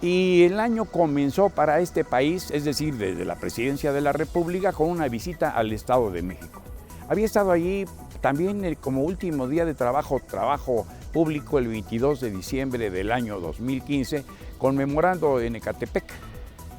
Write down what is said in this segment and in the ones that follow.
Y el año comenzó para este país, es decir, desde la presidencia de la República, con una visita al Estado de México. Había estado allí también como último día de trabajo público el 22 de diciembre del año 2015, conmemorando en Ecatepec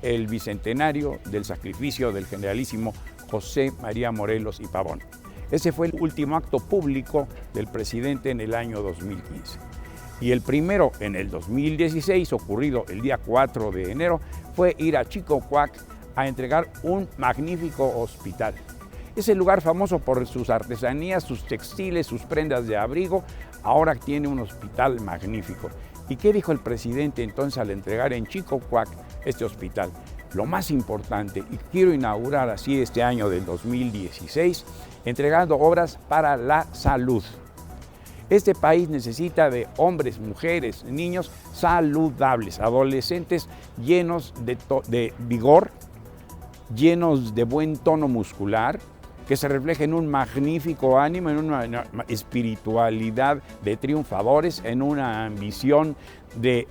el bicentenario del sacrificio del generalísimo José María Morelos y Pavón. Ese fue el último acto público del presidente en el año 2015. Y el primero en el 2016, ocurrido el día 4 de enero, fue ir a Chicocuac a entregar un magnífico hospital. Es el lugar famoso por sus artesanías, sus textiles, sus prendas de abrigo. Ahora tiene un hospital magnífico. ¿Y qué dijo el presidente entonces al entregar en Chicocuac este hospital? Lo más importante, y quiero inaugurar así este año del 2016, entregando obras para la salud. Este país necesita de hombres, mujeres, niños saludables, adolescentes llenos de vigor, llenos de buen tono muscular, que se refleje en un magnífico ánimo, en una espiritualidad de triunfadores, en una ambición de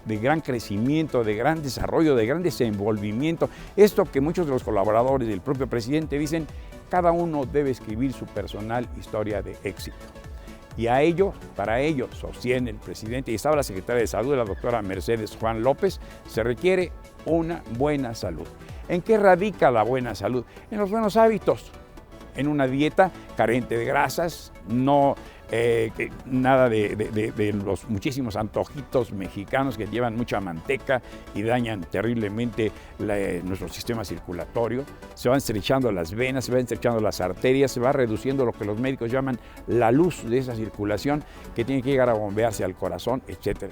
gran crecimiento, de gran desarrollo, de gran desenvolvimiento. Esto que muchos de los colaboradores del propio presidente dicen, cada uno debe escribir su personal historia de éxito. Y para ello, sostiene el presidente y estaba la secretaria de Salud, la doctora Mercedes Juan López, se requiere una buena salud. ¿En qué radica la buena salud? En los buenos hábitos, en una dieta carente de grasas, nada de los muchísimos antojitos mexicanos que llevan mucha manteca y dañan terriblemente nuestro sistema circulatorio. Se van estrechando las venas, se van estrechando las arterias, se va reduciendo lo que los médicos llaman la luz de esa circulación que tiene que llegar a bombearse al corazón, etc.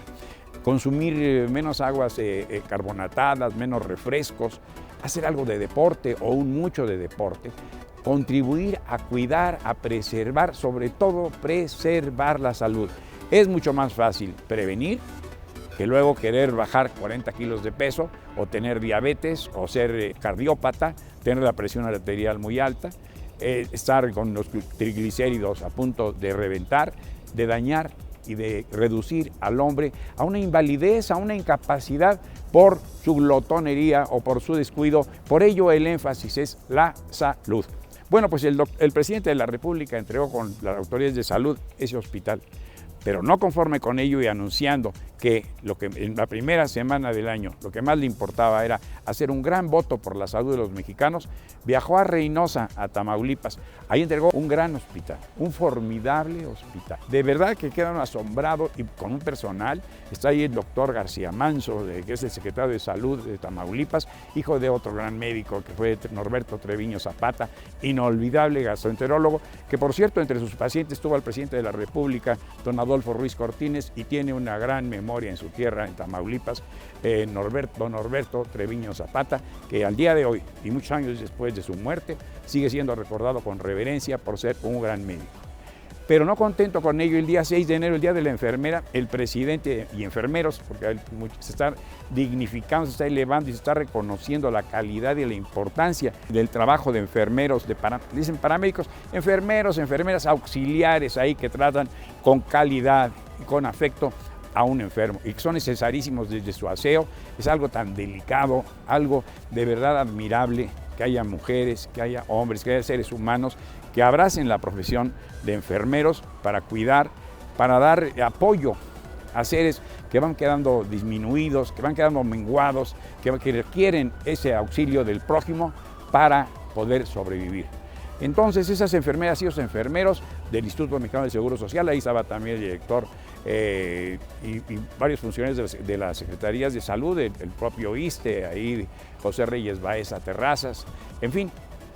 Consumir menos aguas carbonatadas, menos refrescos, hacer algo de deporte o mucho de deporte, contribuir a cuidar, a preservar, sobre todo preservar la salud. Es mucho más fácil prevenir que luego querer bajar 40 kilos de peso o tener diabetes o ser cardiópata, tener la presión arterial muy alta, estar con los triglicéridos a punto de reventar, de dañar y de reducir al hombre a una invalidez, a una incapacidad por su glotonería o por su descuido. Por ello el énfasis es la salud. Bueno, pues el presidente de la República entregó con las autoridades de salud ese hospital, pero no conforme con ello y anunciando que en la primera semana del año lo que más le importaba era hacer un gran voto por la salud de los mexicanos, viajó a Reynosa, a Tamaulipas. Ahí entregó un gran hospital, un formidable hospital. De verdad que quedan asombrados y con un personal. Está ahí el doctor García Manso, que es el secretario de Salud de Tamaulipas, hijo de otro gran médico que fue Norberto Treviño Zapata, inolvidable gastroenterólogo, que por cierto entre sus pacientes tuvo al presidente de la República, don Adolfo Ruiz Cortines, y tiene una gran memoria en su tierra, en Tamaulipas, don Norberto Treviño Zapata, que al día de hoy y muchos años después de su muerte sigue siendo recordado con reverencia por ser un gran médico. Pero no contento con ello, el día 6 de enero, el Día de la Enfermera, el presidente y enfermeros, porque se está dignificando, se está elevando y se está reconociendo la calidad y la importancia del trabajo de enfermeros, dicen paramédicos, enfermeros, enfermeras auxiliares ahí que tratan con calidad y con afecto a un enfermo y que son necesarísimos desde su aseo. Es algo tan delicado, algo de verdad admirable, que haya mujeres, que haya hombres, que haya seres humanos que abracen la profesión de enfermeros para cuidar, para dar apoyo a seres que van quedando disminuidos, que van quedando menguados, que requieren ese auxilio del prójimo para poder sobrevivir. Entonces esas enfermeras y esos enfermeros del Instituto Mexicano del Seguro Social, ahí estaba también el director y varios funcionarios de las Secretarías de Salud, el propio ISSSTE, ahí José Reyes Baeza Terrazas, en fin,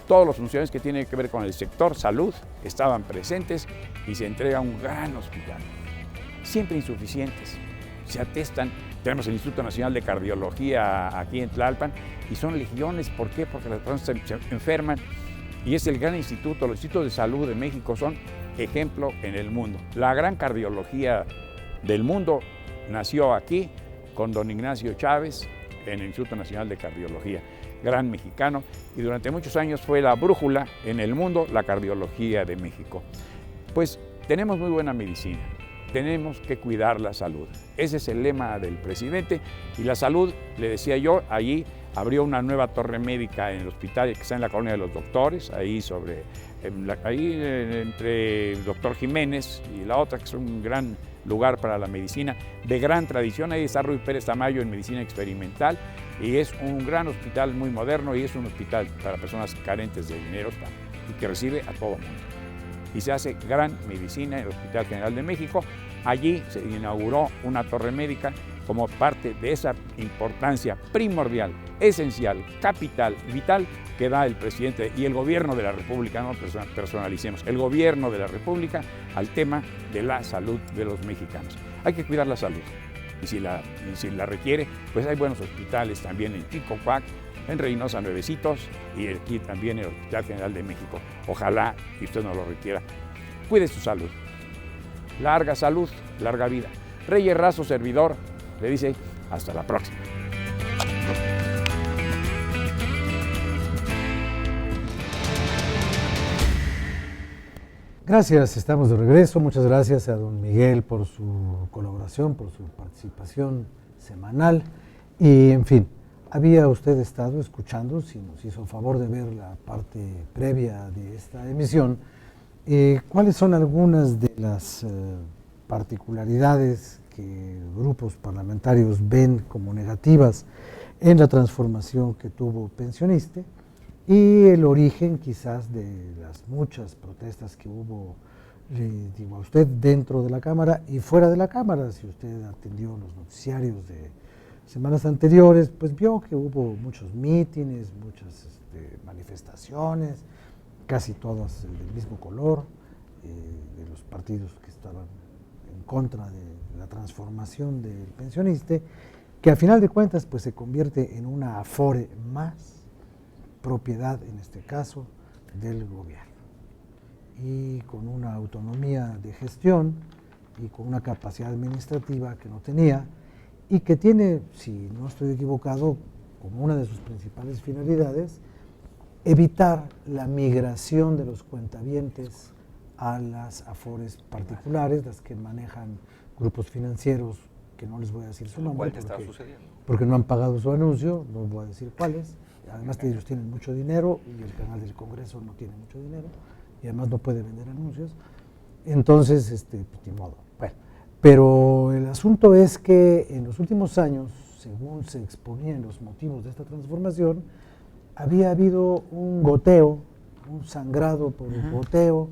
todos los funcionarios que tienen que ver con el sector salud estaban presentes y se entrega un gran hospital. Siempre insuficientes, se atestan. Tenemos el Instituto Nacional de Cardiología aquí en Tlalpan y son legiones. ¿Por qué? Porque las personas se enferman y es el gran instituto. Los institutos de salud de México son ejemplo en el mundo. La gran cardiología del mundo nació aquí con don Ignacio Chávez en el Instituto Nacional de Cardiología, gran mexicano, y durante muchos años fue la brújula en el mundo, la cardiología de México. Pues tenemos muy buena medicina, tenemos que cuidar la salud. Ese es el lema del presidente. Y la salud, le decía yo, allí abrió una nueva torre médica en el hospital que está en la Colonia de los Doctores, ahí entre el doctor Jiménez y la otra, que es un gran lugar para la medicina de gran tradición. Ahí está Ruy Pérez Tamayo en medicina experimental, y es un gran hospital muy moderno, y es un hospital para personas carentes de dinero y que recibe a todo mundo. Y se hace gran medicina en el Hospital General de México. Allí se inauguró una torre médica como parte de esa importancia primordial, esencial, capital, vital que da el presidente y el gobierno de la República. No personalicemos, el gobierno de la República al tema de la salud de los mexicanos. Hay que cuidar la salud, y si la requiere, pues hay buenos hospitales también en Chicoac, en Reynosa Nuevecitos, y aquí también en el Hospital General de México. Ojalá que usted no lo requiera. Cuide su salud. Larga salud, larga vida. Reyes Razo, servidor, le dice hasta la próxima. Gracias, estamos de regreso. Muchas gracias a don Miguel por su colaboración, por su participación semanal. Y, en fin, había usted estado escuchando, si nos hizo favor de ver la parte previa de esta emisión, cuáles son algunas de las particularidades que grupos parlamentarios ven como negativas en la transformación que tuvo Pensioniste, y el origen quizás de las muchas protestas que hubo, le digo a usted, dentro de la Cámara y fuera de la Cámara. Si usted atendió los noticiarios de semanas anteriores, pues vio que hubo muchos mítines, muchas manifestaciones, casi todas del mismo color, de los partidos que estaban en contra de la transformación del Pensioniste, que a final de cuentas pues se convierte en una afore más, propiedad en este caso del gobierno, y con una autonomía de gestión y con una capacidad administrativa que no tenía, y que tiene, si no estoy equivocado, como una de sus principales finalidades, evitar la migración de los cuentavientes a las afores particulares, las que manejan grupos financieros, que no les voy a decir su nombre porque no han pagado su anuncio, no voy a decir cuáles. Además ellos tienen mucho dinero y el canal del Congreso no tiene mucho dinero y además no puede vender anuncios. Entonces, pues, ni modo. Bueno, pero el asunto es que en los últimos años, según se exponían los motivos de esta transformación, había habido un goteo, un sangrado por el goteo,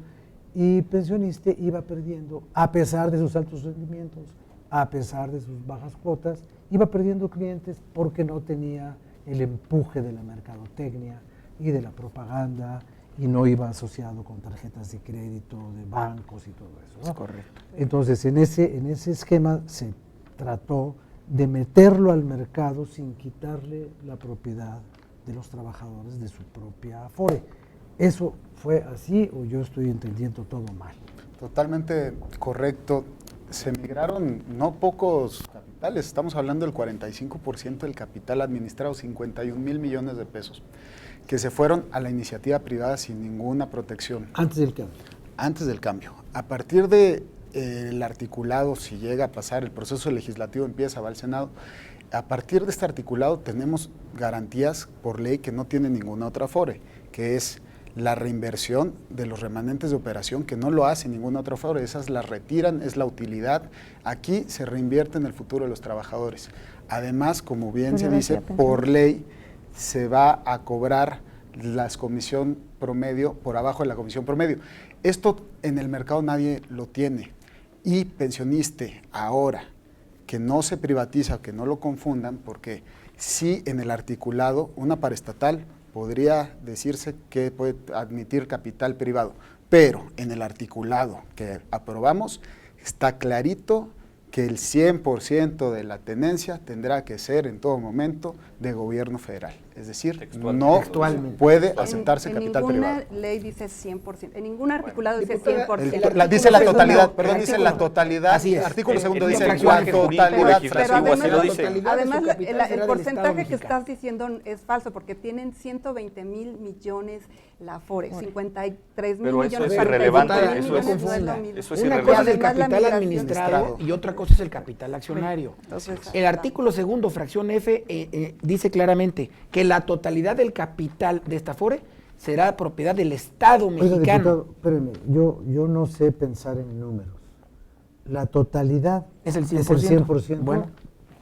y Pensioniste iba perdiendo, a pesar de sus altos rendimientos, a pesar de sus bajas cuotas, iba perdiendo clientes porque no tenía el empuje de la mercadotecnia y de la propaganda, y no iba asociado con tarjetas de crédito de bancos y todo eso, ¿no? Es correcto. Entonces, en ese esquema se trató de meterlo al mercado sin quitarle la propiedad de los trabajadores de su propia afore. ¿Eso fue así o yo estoy entendiendo todo mal? Totalmente correcto. Se migraron no pocos capitales, estamos hablando del 45% del capital administrado, 51,000 millones de pesos, que se fueron a la iniciativa privada sin ninguna protección. Antes del cambio. Antes del cambio. A partir de el articulado, si llega a pasar, el proceso legislativo empieza, va al Senado, a partir de este articulado tenemos garantías por ley que no tiene ninguna otra afore, que es la reinversión de los remanentes de operación, que no lo hace ninguna otra afore, esas las retiran, es la utilidad. Aquí se reinvierte en el futuro de los trabajadores. Además, como bien se dice, por ley se va a cobrar la comisión promedio por abajo de la comisión promedio. Esto en el mercado nadie lo tiene, y Pensioniste ahora, que no se privatiza, que no lo confundan, porque sí en el articulado una paraestatal podría decirse que puede admitir capital privado, pero en el articulado que aprobamos está clarito que el 100% de la tenencia tendrá que ser en todo momento de gobierno federal. Es decir, no puede aceptarse capital privado. En ninguna ley dice 100%, en ningún articulado dice 100%. Dice la totalidad, perdón, dice la totalidad. Así es. Artículo segundo dice la totalidad. Pero además capital el porcentaje que mexicano. estás diciendo es falso, porque tienen 120,000 millones la Afore, 53,000 millones. Pero eso es para irrelevante, 53,000 eso es- millones, no es lo mismo. eso es Una irrelevante. cosa es el Además, la capital migración- administrado y otra cosa es el capital accionario. Entonces, El artículo segundo, fracción F, dice claramente que la totalidad del capital de esta Afore será propiedad del Estado Oiga, mexicano. diputado, espéreme, yo no sé pensar en números. La totalidad Es el 100%. Bueno,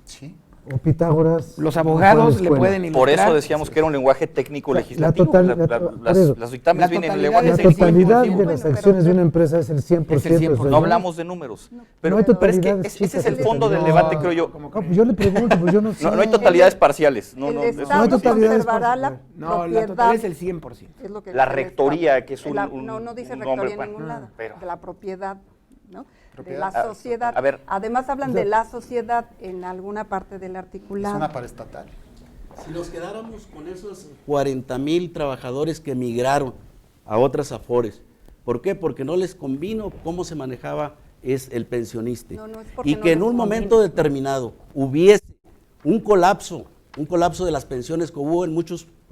Sí. O Pitágoras. los no abogados fue a le la pueden escuela. Por ilustrar. eso decíamos que era un lenguaje técnico La legislativo. total- Las por eso. los dictámenes La vienen en totalidad lenguaje La es el técnico. totalidad 100%. de las Bueno, acciones de pero- una empresa es el 100%. Es el 100%. No hablamos de números. Pero hay es que totalidades ese es chicas, el fondo del no, debate, creo yo. No, pues yo le pregunto, pues yo no sé. No hay totalidades parciales. el eso No hay Estado totalidades conservará la parciales. No, la propiedad. totalidad es el 100%. Es lo que La dice el rectoría, Estado. que es No dice un rectoría nombre, en bueno, ningún lado, pero- de la propiedad, ¿no? Propiedad. De la sociedad. A ver. Además hablan de la sociedad en alguna parte del Es articulado. una paraestatal. Si nos quedáramos con esos 40,000 trabajadores que emigraron a otras afores, ¿por qué? Porque no les convino cómo se manejaba el pensionista. No, no es porque Y no que en les un convino. momento determinado hubiese un colapso de las pensiones que hubo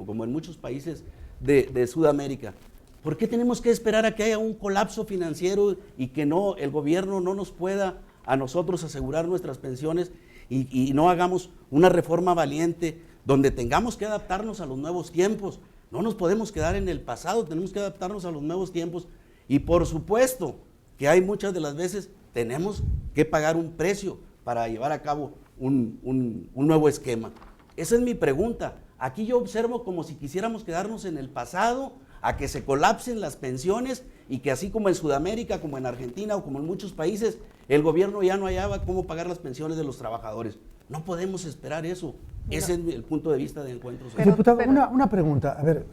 como en muchos países de Sudamérica. ¿Por qué tenemos que esperar a que haya un colapso financiero y que el gobierno no nos pueda a nosotros asegurar nuestras pensiones y no hagamos una reforma valiente donde tengamos que adaptarnos a los nuevos tiempos? No nos podemos quedar en el pasado, tenemos que adaptarnos a los nuevos tiempos. Y por supuesto que hay muchas de las veces tenemos que pagar un precio para llevar a cabo un nuevo esquema. Esa es mi pregunta. Aquí yo observo como si quisiéramos quedarnos en el pasado, a que se colapsen las pensiones y que así como en Sudamérica, como en Argentina o como en muchos países, el gobierno ya no hallaba cómo pagar las pensiones de los trabajadores. No podemos esperar eso. Ese es el punto de vista de Encuentro Social. Diputado, una pregunta. A ver,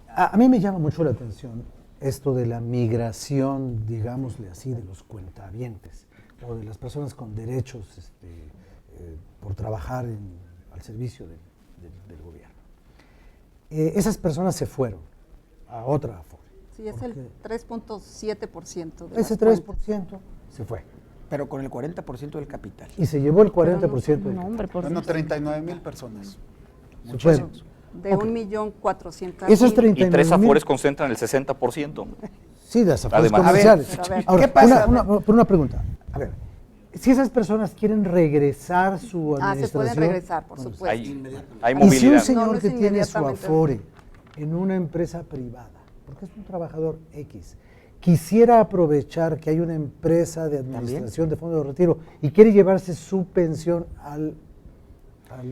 a mí me llama mucho la atención esto de la migración, digámosle así, de los cuentavientes o de las personas con derechos por trabajar al servicio del gobierno. Esas personas se fueron a otra Afore. Sí, es el 3.7%. de Ese las 3% se fue Pero con el 40% del capital. y se llevó el 40% del No, hombre, por Bueno, Dios. 39,000 personas. se fueron. de Ok. 1.400.000. Esos Y 39,000 tres afores concentran el 60%. Sí, de las afores Además. comerciales. A ver, pero a ver. Ahora, ¿Qué pasa? una pregunta. A ver, si esas personas quieren regresar su Ah, se administración... pueden regresar, por bueno, supuesto. Hay Y si un movilidad. señor No, no que es tiene su inmediatamente. Afore en una empresa privada, porque es un trabajador X, quisiera aprovechar que hay una empresa de administración de fondo de retiro y quiere llevarse su pensión al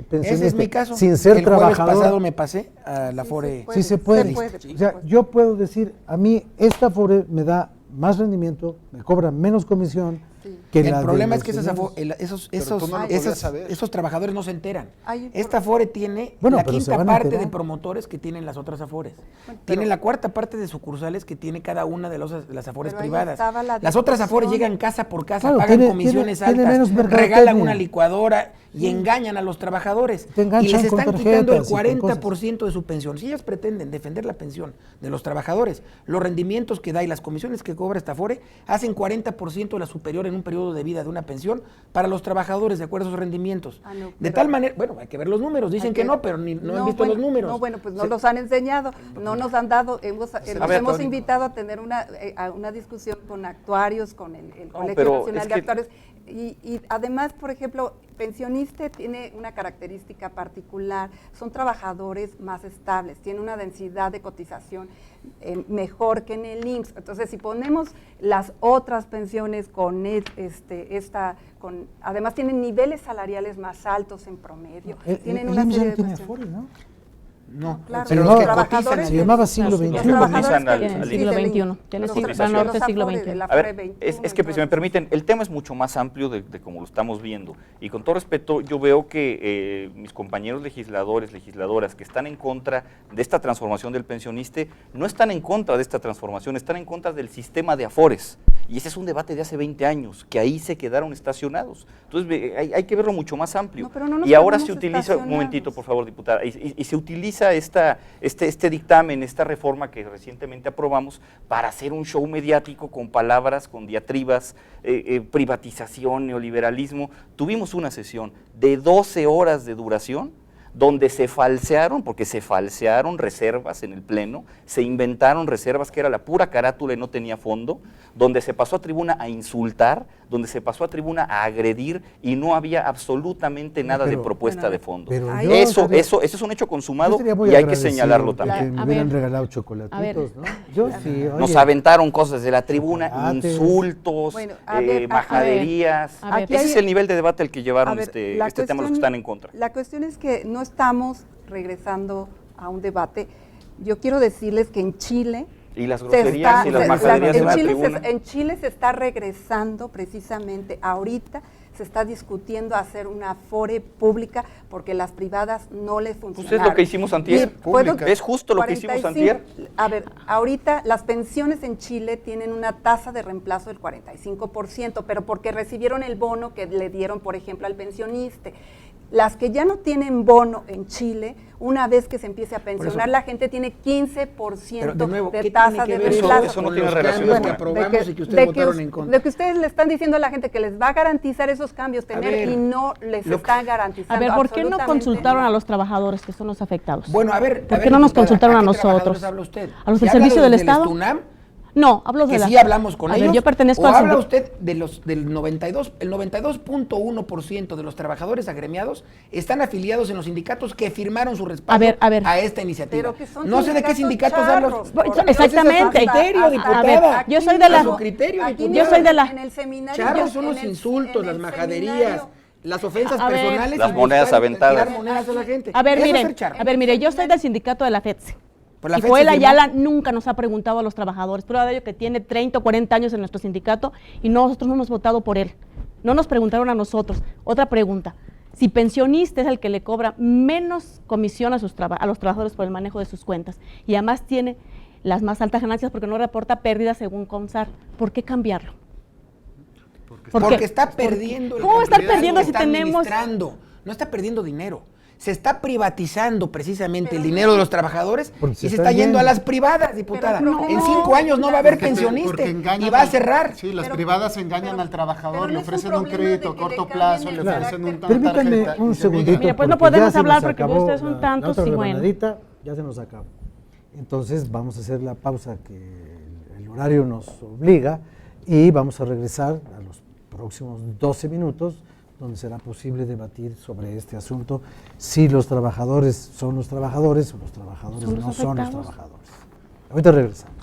pensionista Ese es mi caso. sin ser el jueves trabajador. pasado me pasé a la Sí, Afore. Sí se puede. se puede, O por sea, supuesto. yo puedo decir, a mí esta Afore me da más rendimiento, me cobra menos comisión Sí. que El la de problema es los que señores. Pero tú no lo podías saber. esos trabajadores no se enteran. Hay un Esta Afore tiene Bueno, la pero se quinta van a parte enterar. de promotores que tienen las otras Afores. Bueno, Tienen pero- la cuarta parte de sucursales que tiene cada una de las Afores Pero ahí privadas. estaba la Las otras Afores discusión. llegan casa por casa, Claro, pagan tiene- comisiones tiene altas, menos mercadotecnia. regalan una licuadora y engañan a los trabajadores. Te Y enganchan les con están quitando el tarjetas y con 40% de su pensión. Si ellas pretenden defender la pensión de los trabajadores, los rendimientos que da y las comisiones que cobra esta Afore hacen 40% de la superior en un periodo de vida de una pensión para los trabajadores de acuerdo a esos rendimientos. Ah, no, de pero- tal manera, bueno, hay que ver los números, dicen Hay que no, pero no han visto bueno, los números. No, bueno, pues no Se- los han enseñado, no nos han dado, los ver, hemos Tony. invitado a tener una discusión con actuarios, con el Colegio pero Nacional es de que- Actuarios, y además, por ejemplo, pensionista tiene una característica particular, son trabajadores más estables, tienen una densidad de cotización mejor que en el IMSS. Entonces, si ponemos las otras pensiones con además tienen niveles salariales más altos en promedio, tienen el una IMSS serie ya de no tiene cuestiones. Afore, ¿no? No, Claro, pero los los que trabajadores cotizan se llamaba siglo Los XXI. trabajadores Cotizan al- que- al sí, siglo del- XXI, tiene los siglo- trabajadores Banorte Afore, siglo de XXI. la A ver, Afore 21, es que si me permiten, el tema es mucho más amplio de como lo estamos viendo. Y con todo respeto, yo veo que mis compañeros legisladores, legisladoras que están en contra de esta transformación del pensionista, no están en contra de esta transformación, están en contra del sistema de afores. Y ese es un debate de hace 20 años, que ahí se quedaron estacionados. Entonces hay que verlo mucho más amplio. No, pero no nos y ahora quedamos se utiliza, un estacionados. momentito por favor diputada, y se utiliza este dictamen, esta reforma que recientemente aprobamos para hacer un show mediático con palabras, con diatribas, privatización, neoliberalismo. Tuvimos una sesión de 12 horas de duración, donde se falsearon, porque se falsearon reservas en el Pleno, se inventaron reservas que era la pura carátula y no tenía fondo, donde se pasó a tribuna a insultar, donde se pasó a tribuna a agredir y no había absolutamente nada de propuesta de fondo. pero yo Eso es un hecho consumado y hay que señalarlo también. Que me A hubieran ver. regalado chocolatitos, ¿no? Yo sí, Nos oye, aventaron cosas de la tribuna, chocolates. insultos, Bueno, a ver, majaderías. a ver. Aquí Ese hay- es el nivel de debate al que llevaron A ver, este la tema los que cuestión- están en contra. La cuestión es que no estamos regresando a un debate. Yo quiero decirles que en Chile Y las se groserías está- y las se- majaderías en en la Chile tribuna. en Chile se está regresando precisamente ahorita, se está discutiendo hacer una afore pública porque las privadas no les funcionan. Pues es lo que hicimos antier. Pública. Es justo lo que hicimos antier. A ver, ahorita las pensiones en Chile tienen una tasa de reemplazo del 45%, pero porque recibieron el bono que le dieron, por ejemplo, al pensionista. Las que ya no tienen bono en Chile, una vez que se empiece a pensionar, la gente tiene 15% Pero de nuevo, ¿qué tasa tiene de que ver reemplazo. eso no con tiene los relación cambios con- que Bueno, aprobamos y que ustedes votaron en contra? de que ustedes le están diciendo a la gente que les va a garantizar esos cambios tener ver, y no les lo está garantizando. A ver, ¿por qué no absolutamente consultaron nada. a los trabajadores que son los afectados? Bueno, a ver. ¿Por a qué ver, no nos diputada, consultaron a qué nosotros? trabajadores habla usted? ¿A los del ¿Si habla servicio de del los Estado? Estunam? No, hablo de Que la... sí hablamos con A ellos. ver, yo pertenezco ¿O al habla sindicato. usted de los del 92? El 92.1% de los trabajadores agremiados están afiliados en los sindicatos que firmaron su respaldo A ver. a esta iniciativa. Pero que son No sé de qué sindicatos habla. charros, Bueno, porque exactamente. hasta- criterio, hasta- diputada. aquí Yo soy de la- A su criterio, aquí diputada. Yo soy de la- en el seminario, Charros son en los el- insultos, en las el majaderías, seminario. las ofensas A ver. personales. Las y monedas buscar aventadas. tirar monedas a la gente. A ver, Eso es miren, ser charro. a ver, mire, yo soy del sindicato de la FETSE. Por la Y FETSE Joel firmó. Ayala nunca nos ha preguntado a los trabajadores, prueba de ello que tiene 30 o 40 años en nuestro sindicato y nosotros no hemos votado por él. No nos preguntaron a nosotros. Otra pregunta, si pensionista es el que le cobra menos comisión a los trabajadores por el manejo de sus cuentas y además tiene las más altas ganancias porque no reporta pérdidas según CONSAR, ¿por qué cambiarlo? ¿Por Porque qué? está perdiendo. ¿Cómo va a estar cantidad perdiendo que si está tenemos- administrando? No está perdiendo dinero. Se está privatizando precisamente el dinero de los trabajadores Porque y se se está está yendo a yendo. las privadas, diputada. Pero el problema En 5 años no va a haber Porque pensionista engañan y va a al- cerrar. Sí, las Pero- privadas engañan pero- al trabajador, pero le no es un ofrecen un problema crédito de a que corto le plazo, cambien le el ofrecen un carácter. Permítanme tarjeta un y se segundito. Mire, pues no porque podemos ya se hablar nos porque acabó ustedes son la tantos otra y bueno. rebanadita, ya se nos acabó. Entonces vamos a hacer la pausa que el horario nos obliga y vamos a regresar a los próximos 12 minutos donde será posible debatir sobre este asunto, si los trabajadores son los trabajadores o los trabajadores ¿Son los no son los afectados? trabajadores. Ahorita regresamos.